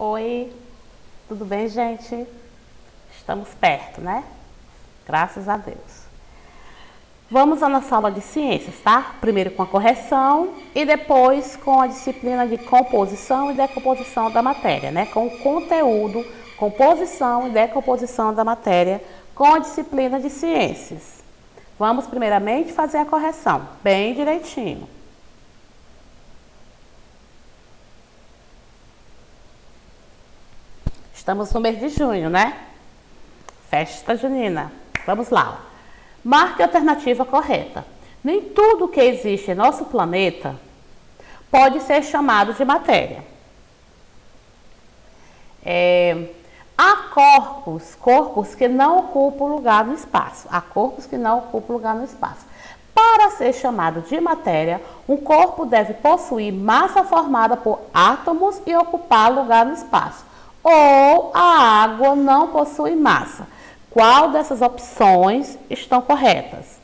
Oi, tudo bem, gente? Estamos perto, né? Graças a Deus. Vamos à nossa aula de ciências, tá? Primeiro com a correção e depois com a disciplina de composição e decomposição da matéria, né? Com o conteúdo, composição e decomposição da matéria com a disciplina de ciências. Vamos primeiramente fazer a correção, bem direitinho. Estamos no mês de junho, né? Festa junina. Vamos lá. Marque a alternativa correta. Nem tudo que existe em nosso planeta pode ser chamado de matéria. Há corpos que não ocupam lugar no espaço. Há corpos que não ocupam lugar no espaço. Para ser chamado de matéria, um corpo deve possuir massa formada por átomos e ocupar lugar no espaço. Ou a água não possui massa. Qual dessas opções estão corretas?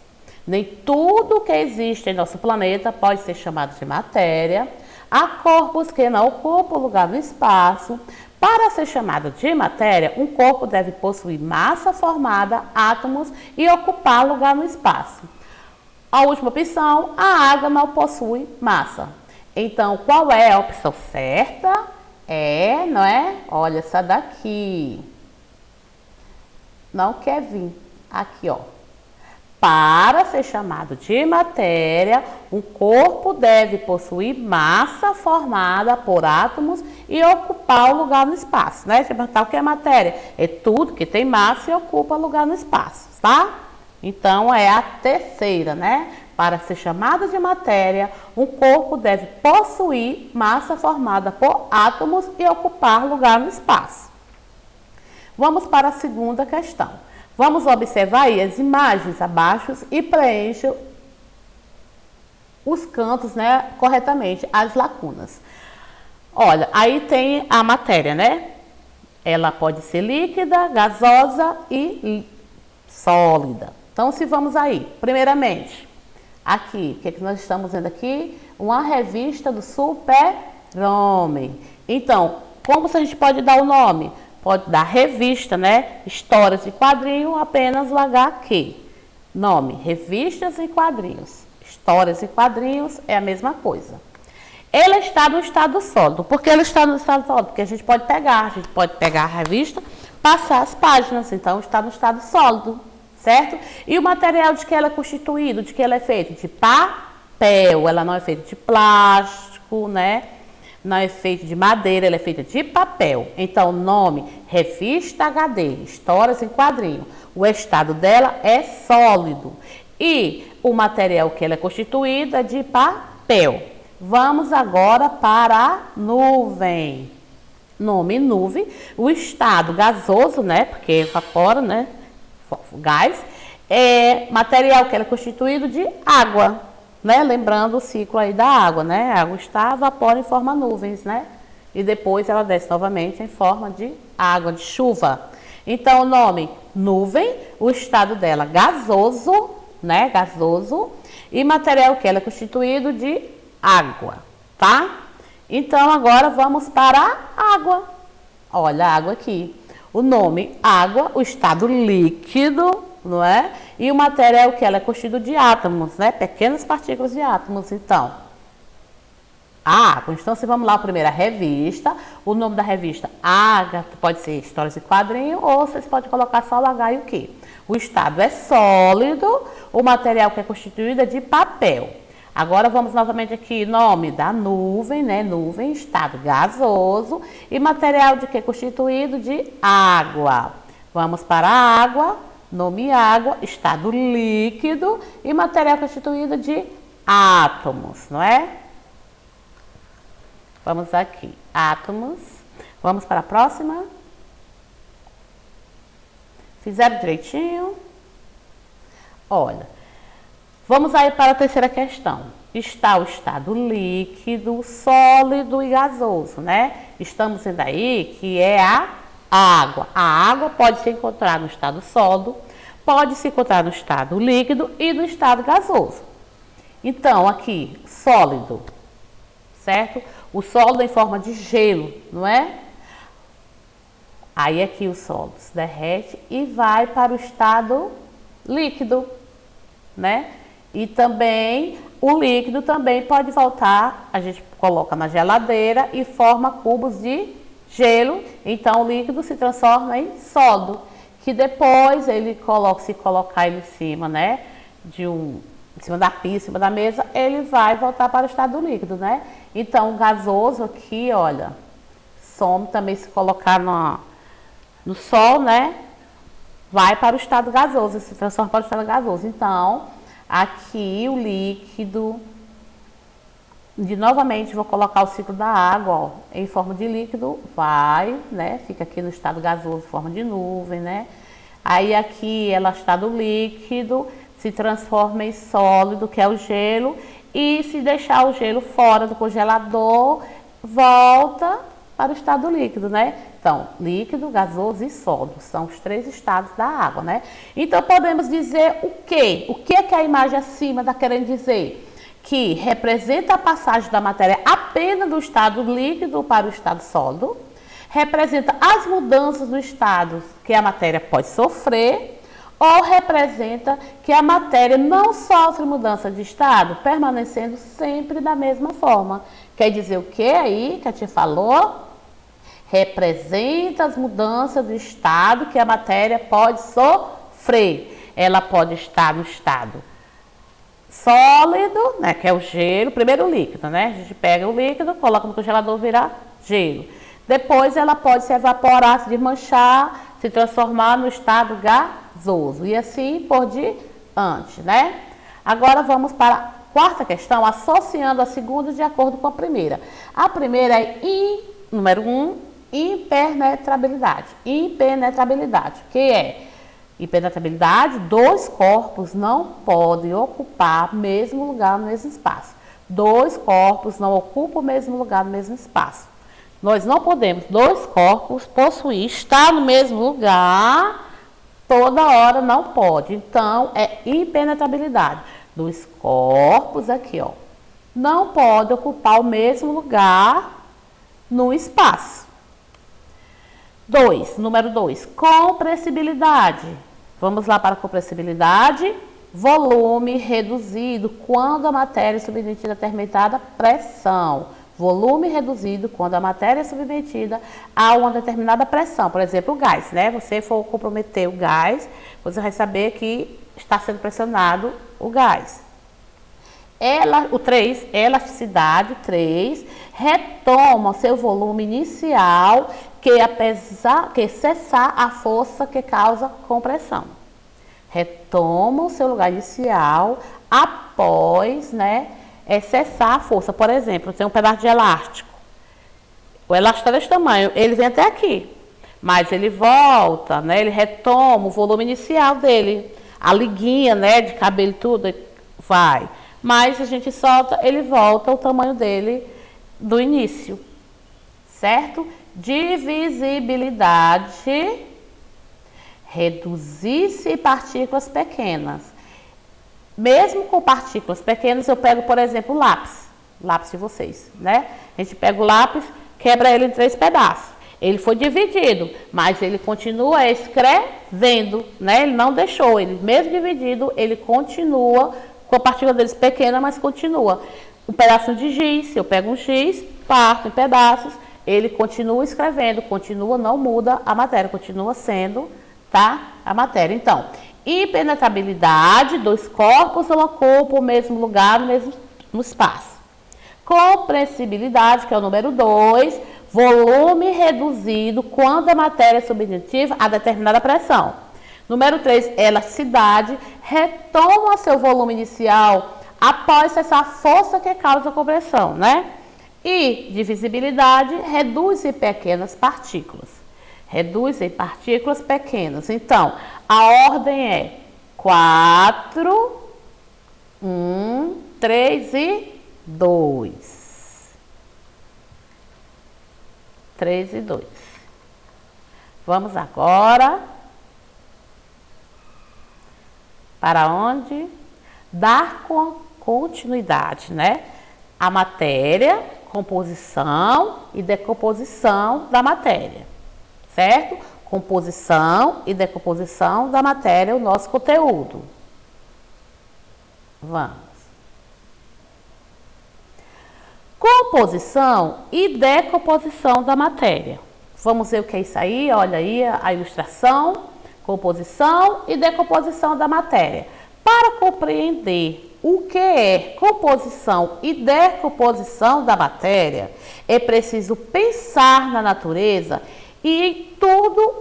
Nem tudo que existe em nosso planeta pode ser chamado de matéria. Há corpos que não ocupam lugar no espaço. Para ser chamado de matéria, um corpo deve possuir massa formada, átomos e ocupar lugar no espaço. A última opção, a água não possui massa. Então, qual é a opção certa? Não é? Olha essa daqui. Não quer vir. Aqui, ó. Para ser chamado de matéria, um corpo deve possuir massa formada por átomos e ocupar o lugar no espaço, né? Você perguntar o que é matéria? É tudo que tem massa e ocupa lugar no espaço, tá? Então, é a terceira, né? Para ser chamado de matéria, um corpo deve possuir massa formada por átomos e ocupar lugar no espaço. Vamos para a segunda questão. Vamos observar aí as imagens abaixo e preencha os cantos, né, corretamente, as lacunas. Olha, aí tem a matéria, né? Ela pode ser líquida, gasosa e sólida. Então, se vamos aí, primeiramente, aqui, o que nós estamos vendo aqui? Uma revista do Super-Homem. Então, como a gente pode dar o nome? Pode dar revista, né? Histórias e quadrinhos, apenas o HQ. Nome, revistas e quadrinhos. Histórias e quadrinhos é a mesma coisa. Ele está no estado sólido. Por que ele está no estado sólido? Porque a gente pode pegar a revista, passar as páginas, então está no estado sólido. Certo? E o material de que ela é constituído, de que ela é feito? De papel, ela não é feita de plástico, né? Não é feita de madeira, ela é feita de papel. Então, nome, revista HD, histórias em quadrinho. O estado dela é sólido. E o material que ela é constituído é de papel. Vamos agora para a nuvem. Nome, nuvem. O estado gasoso, né? Porque evapora, né? Gás, material que é constituído de água, né? Lembrando o ciclo aí da água, né? A água está, evapora e forma nuvens, né? E depois ela desce novamente em forma de água, de chuva. Então, o nome, nuvem, o estado dela, gasoso, né? Gasoso, e material que ela é constituído de água, tá? Então, agora vamos para a água. Olha a água aqui. O nome, água, o estado líquido, não é? E o material que ela é constituído de átomos, né? Pequenas partículas de átomos, então. A água. Então, se vamos lá, primeiro a revista. O nome da revista, Agatha, pode ser Histórias e Quadrinhos, ou vocês podem colocar só o H e o Q. O estado é sólido, o material que é constituído é de papel. Agora vamos novamente aqui, nome da nuvem, né? Nuvem, estado gasoso e material de que é constituído de água. Vamos para a água, nome água, estado líquido e material constituído de átomos, não é? Vamos aqui, átomos. Vamos para a próxima. Fizeram direitinho? Olha. Vamos aí para a terceira questão. Está o estado líquido, sólido e gasoso, né? Estamos vendo aí que é a água. A água pode se encontrar no estado sólido, pode se encontrar no estado líquido e no estado gasoso. Então, aqui, sólido, certo? O sólido em forma de gelo, não é? Aí aqui o sólido se derrete e vai para o estado líquido, né? E também o líquido também pode voltar, a gente coloca na geladeira e forma cubos de gelo, então o líquido se transforma em sólido, que depois ele coloca, se colocar ele em cima, né, em cima da pia, em cima da mesa, ele vai voltar para o estado líquido, né? Então o gasoso aqui, olha, some também se colocar no sol, né, vai para o estado gasoso, se transforma para o estado gasoso. Então, aqui o líquido, novamente vou colocar o ciclo da água, ó, em forma de líquido, vai, né, fica aqui no estado gasoso, em forma de nuvem, né. Aí aqui ela estado líquido, se transforma em sólido, que é o gelo, e se deixar o gelo fora do congelador, volta para o estado líquido, né? Então, líquido, gasoso e sólido são os três estados da água, né? Então, podemos dizer o quê? O que é que a imagem acima está querendo dizer? Que representa a passagem da matéria apenas do estado líquido para o estado sólido, representa as mudanças no estado que a matéria pode sofrer, ou representa que a matéria não sofre mudança de estado, permanecendo sempre da mesma forma. Quer dizer o que aí que a tia falou? Representa as mudanças do estado que a matéria pode sofrer. Ela pode estar no estado sólido, né, que é o gelo, primeiro o líquido, né? A gente pega o líquido, coloca no congelador, vira gelo. Depois ela pode se evaporar, se desmanchar, se transformar no estado gasoso e assim por diante, né? Agora vamos para a quarta questão, associando a segunda de acordo com a primeira. A primeira é número 1, impenetrabilidade. Impenetrabilidade, que é impenetrabilidade, dois corpos não podem ocupar o mesmo lugar no mesmo espaço. Dois corpos não ocupam o mesmo lugar no mesmo espaço. Nós não podemos, dois corpos possuir, estar no mesmo lugar, toda hora não pode. Então, é impenetrabilidade. Dois corpos aqui, ó, não podem ocupar o mesmo lugar no espaço. Número 2, compressibilidade. Vamos lá para a compressibilidade. Volume reduzido quando a matéria é submetida a determinada pressão. Volume reduzido quando a matéria é submetida a uma determinada pressão. Por exemplo, o gás, né? Você for comprometer o gás, você vai saber que está sendo pressionado o gás. O 3, elasticidade, 3, retoma seu volume inicial que cessar a força que causa compressão. Retoma o seu lugar inicial após, né, cessar a força. Por exemplo, tem um pedaço de elástico. O elástico é desse tamanho, ele vem até aqui, mas ele volta, né, ele retoma o volume inicial dele. A liguinha, né, de cabelo tudo vai. Mas a gente solta, ele volta ao tamanho dele do início, certo? Divisibilidade, reduzir-se partículas pequenas. Mesmo com partículas pequenas, eu pego, por exemplo, o lápis de vocês, né? A gente pega o lápis, quebra ele em 3 pedaços. Ele foi dividido, mas ele continua escrevendo, né? Ele não deixou, ele mesmo dividido, ele continua com a partícula deles pequena, mas continua. Um pedaço de giz, eu pego um giz, parto em pedaços, ele continua escrevendo, continua, não muda a matéria, continua sendo, tá? A matéria. Então, impenetrabilidade, dois corpos não ocupam o mesmo lugar no espaço. Compressibilidade, que é o número 2, volume reduzido quando a matéria é submetida a determinada pressão. Número 3, elasticidade, retoma seu volume inicial após cessar a força que causa a compressão, né? E divisibilidade, reduz em pequenas partículas. Reduz em partículas pequenas. Então, a ordem é 4, 1, 3 e 2. 3 e 2. Vamos agora para onde? Dar continuidade, né? A matéria, composição e decomposição da matéria, certo? Composição e decomposição da matéria, o nosso conteúdo. Vamos. Composição e decomposição da matéria. Vamos ver o que é isso aí? Olha aí a ilustração. Composição e decomposição da matéria. Para compreender o que é composição e decomposição da matéria, é preciso pensar na natureza e em tudo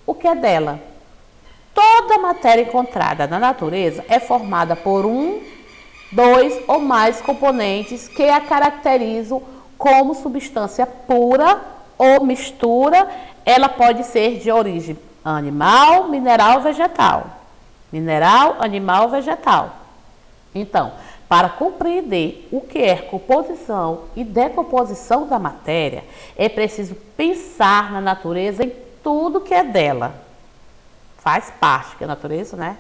o que é dela. Toda matéria encontrada na natureza é formada por um, dois ou mais componentes que a caracterizam como substância pura ou mistura. Ela pode ser de origem animal, mineral, vegetal. Mineral, animal, vegetal. Então, para compreender o que é composição e decomposição da matéria, é preciso pensar na natureza em tudo que é dela. Faz parte da natureza, né?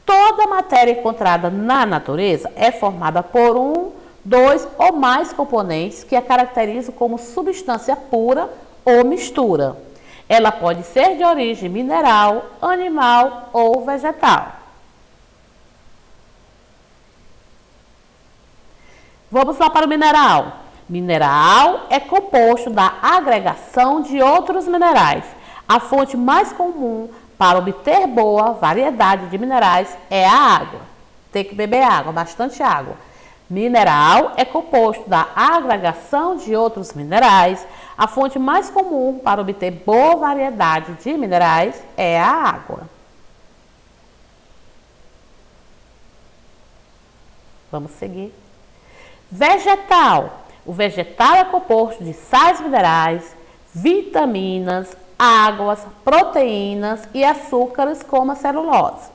Toda matéria encontrada na natureza é formada por um, dois ou mais componentes que a caracterizam como substância pura ou mistura. Ela pode ser de origem mineral, animal ou vegetal. Vamos lá para o mineral. Mineral é composto da agregação de outros minerais. A fonte mais comum para obter boa variedade de minerais é a água. Tem que beber água, bastante água. Mineral é composto da agregação de outros minerais. A fonte mais comum para obter boa variedade de minerais é a água. Vamos seguir. Vegetal. O vegetal é composto de sais minerais, vitaminas, águas, proteínas e açúcares como a celulose.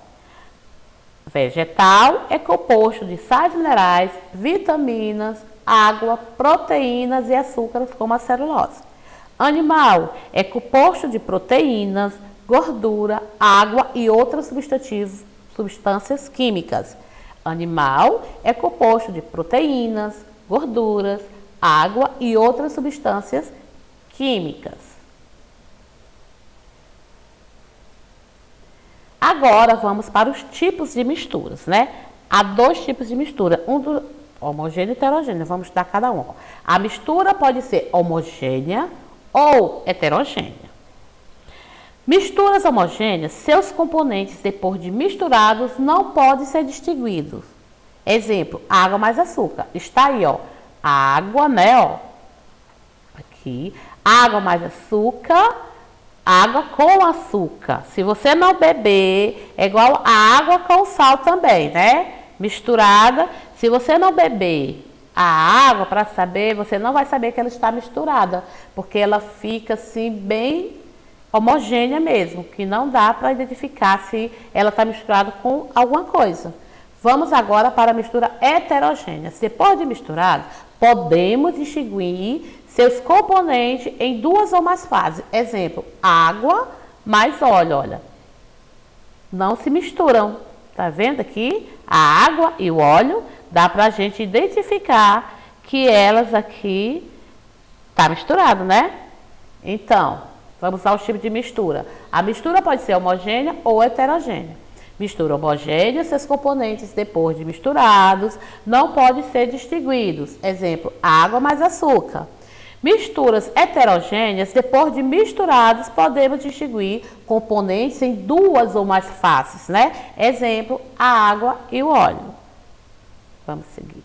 Vegetal é composto de sais minerais, vitaminas, água, proteínas e açúcares como a celulose. Animal é composto de proteínas, gordura, água e outras substâncias químicas. Animal é composto de proteínas, gorduras, água e outras substâncias químicas. Agora vamos para os tipos de misturas, né? Há dois tipos de mistura, homogêneo e heterogêneo. Vamos estudar cada um. A mistura pode ser homogênea ou heterogênea. Misturas homogêneas, seus componentes depois de misturados não podem ser distinguidos. Exemplo, água mais açúcar. Está aí, ó. Água, né, ó. Aqui, água mais açúcar, água com açúcar. Se você não beber, é igual a água com sal também, né? Misturada. Se você não beber a água para saber, você não vai saber que ela está misturada, porque ela fica assim bem homogênea mesmo, que não dá para identificar se ela está misturada com alguma coisa. Vamos agora para a mistura heterogênea. Depois de misturado, podemos distinguir seus componentes em duas ou mais fases. Exemplo, água mais óleo, olha. Não se misturam. Tá vendo aqui? A água e o óleo, dá para a gente identificar que elas aqui tá misturado, né? Então, vamos aos tipos de mistura. A mistura pode ser homogênea ou heterogênea. Mistura homogênea, seus componentes depois de misturados não podem ser distinguidos. Exemplo, água mais açúcar. Misturas heterogêneas, depois de misturados, podemos distinguir componentes em duas ou mais faces, né? Exemplo, a água e o óleo. Vamos seguir.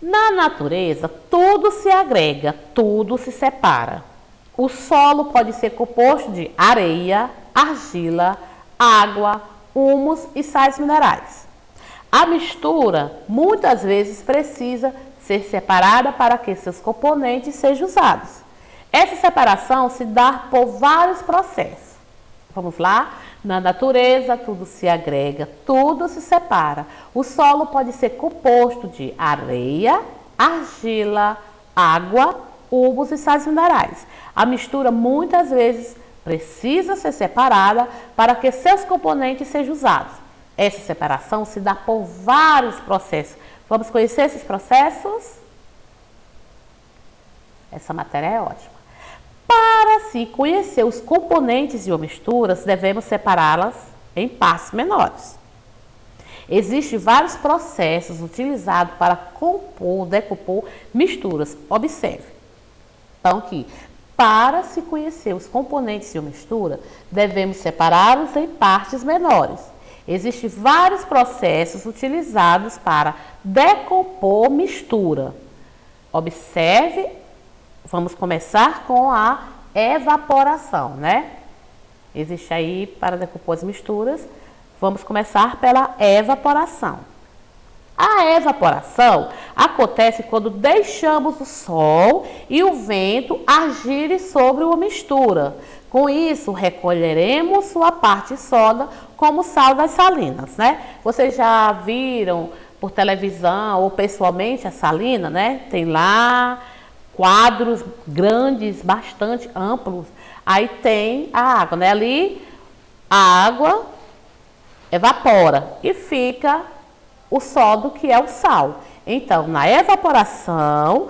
Na natureza, tudo se agrega, tudo se separa. O solo pode ser composto de areia, argila, água, humus e sais minerais. A mistura, muitas vezes, precisa ser separada para que seus componentes sejam usados. Essa separação se dá por vários processos. Vamos lá? Na natureza, tudo se agrega, tudo se separa. O solo pode ser composto de areia, argila, água, humus e sais minerais. A mistura muitas vezes precisa ser separada para que seus componentes sejam usados. Essa separação se dá por vários processos. Vamos conhecer esses processos? Essa matéria é ótima. Para se conhecer os componentes de uma mistura, devemos separá-las em partes menores. Existem vários processos utilizados para compor, decompor misturas. Observe. Então, aqui, para se conhecer os componentes de uma mistura, devemos separá-los em partes menores. Existem vários processos utilizados para decompor mistura. Observe, vamos começar com a evaporação, né? Existe aí para decompor as misturas. Vamos começar pela evaporação. A evaporação acontece quando deixamos o sol e o vento agirem sobre uma mistura. Com isso, recolheremos sua parte sólida como sal das salinas, né? Vocês já viram por televisão ou pessoalmente a salina, né? Tem lá quadros grandes, bastante amplos. Aí tem a água, né? Ali a água evapora e fica o sódio, que é o sal. Então, na evaporação,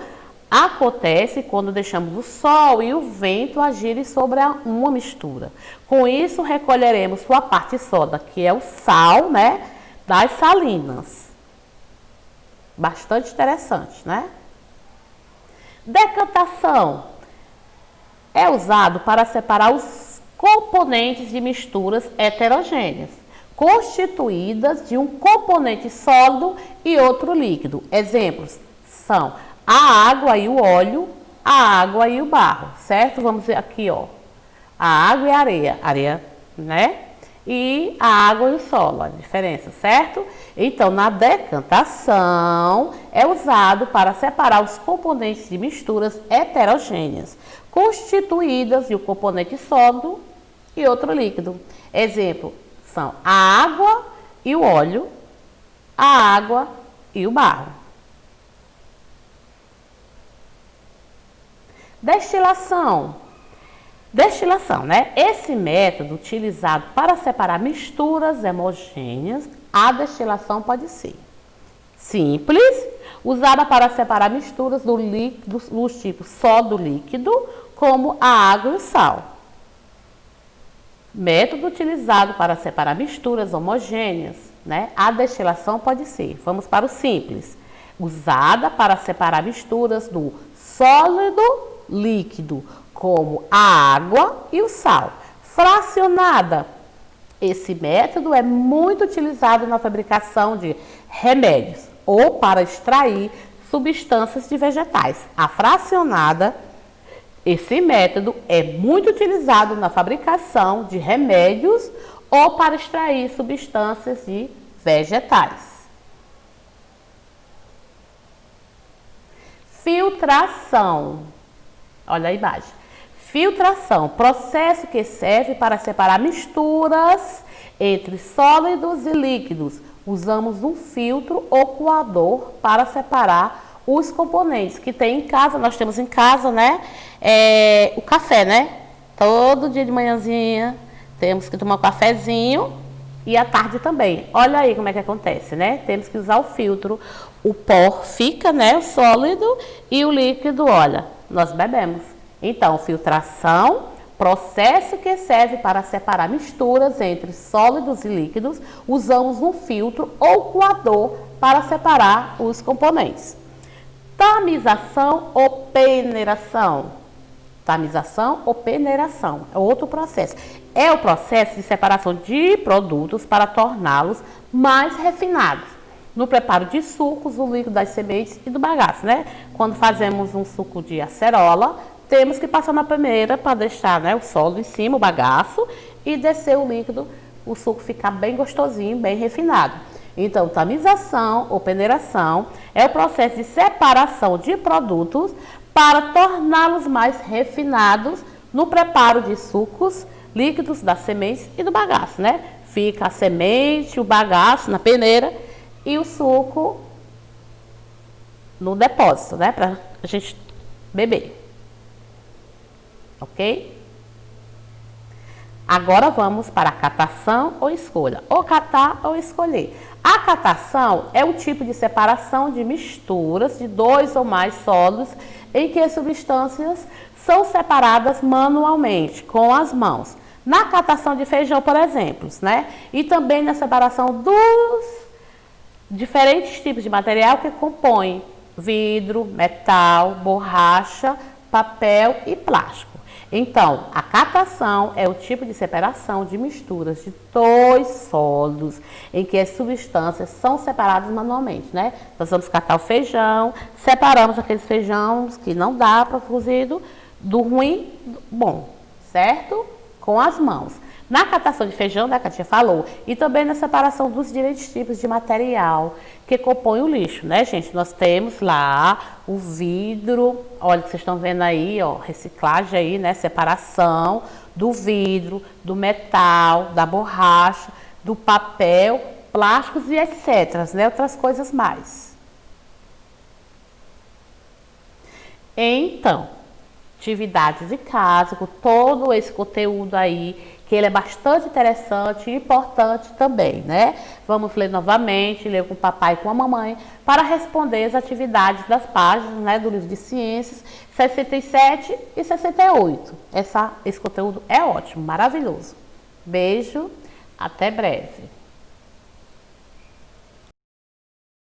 acontece quando deixamos o sol e o vento agirem sobre uma mistura. Com isso, recolheremos sua parte sólida, que é o sal, né, das salinas. Bastante interessante, né? Decantação é usado para separar os componentes de misturas heterogêneas, constituídas de um componente sólido e outro líquido. Exemplos são a água e o óleo, a água e o barro, certo? Vamos ver aqui, ó. A água e a areia, né? E a água e o solo, a diferença, certo? Então, na decantação, é usado para separar os componentes de misturas heterogêneas, constituídas de um componente sólido e outro líquido. Exemplo são a água e o óleo, a água e o barro. Destilação. Destilação, né? Esse método utilizado para separar misturas homogêneas, a destilação pode ser simples, usada para separar misturas dos tipos sólido líquido, como a água e o sal. Método utilizado para separar misturas homogêneas, né? A destilação pode ser, vamos para o simples, usada para separar misturas do sólido líquido, como a água e o sal. Fracionada. Esse método é muito utilizado na fabricação de remédios ou para extrair substâncias de vegetais. A fracionada, esse método é muito utilizado na fabricação de remédios ou para extrair substâncias de vegetais. Filtração. Olha a imagem. Filtração, processo que serve para separar misturas entre sólidos e líquidos. Usamos um filtro ou coador para separar os componentes que tem em casa. Nós temos em casa, né, o café, né? Todo dia de manhãzinha temos que tomar um cafezinho e à tarde também. Olha aí como é que acontece, né? Temos que usar o filtro. O pó fica, né, o sólido, e o líquido, olha, nós bebemos. Então, filtração, processo que serve para separar misturas entre sólidos e líquidos. Usamos um filtro ou coador para separar os componentes. Tamização ou peneiração. Tamização ou peneiração é outro processo. É o processo de separação de produtos para torná-los mais refinados. No preparo de sucos, o líquido das sementes e do bagaço, né? Quando fazemos um suco de acerola, temos que passar na peneira para deixar, né, o sólido em cima, o bagaço, e descer o líquido, o suco ficar bem gostosinho, bem refinado. Então, tamização ou peneiração é o processo de separação de produtos para torná-los mais refinados no preparo de sucos, líquidos das sementes e do bagaço, né? Fica a semente, o bagaço na peneira e o suco no depósito, né, para a gente beber. Ok? Agora vamos para a catação ou escolha. Ou catar ou escolher. A catação é um tipo de separação de misturas de 2 ou mais sólidos em que as substâncias são separadas manualmente, com as mãos. Na catação de feijão, por exemplo, né? E também na separação dos diferentes tipos de material que compõem vidro, metal, borracha, papel e plástico. Então, a catação é o tipo de separação de misturas de 2 sólidos em que as substâncias são separadas manualmente, né? Nós vamos catar o feijão, separamos aqueles feijões que não dá para cozido do ruim do bom, certo? Com as mãos. Na catação de feijão, né, que a tia falou, e também na separação dos diferentes tipos de material que compõem o lixo, né, gente? Nós temos lá o vidro, olha que vocês estão vendo aí, ó, reciclagem aí, né, separação do vidro, do metal, da borracha, do papel, plásticos e etc, né, outras coisas mais. Então, atividade de casa, com todo esse conteúdo aí, que ele é bastante interessante e importante também, né? Vamos ler novamente, ler com o papai e com a mamãe, para responder as atividades das páginas, né, do livro de ciências 67 e 68. Esse conteúdo é ótimo, maravilhoso. Beijo, até breve.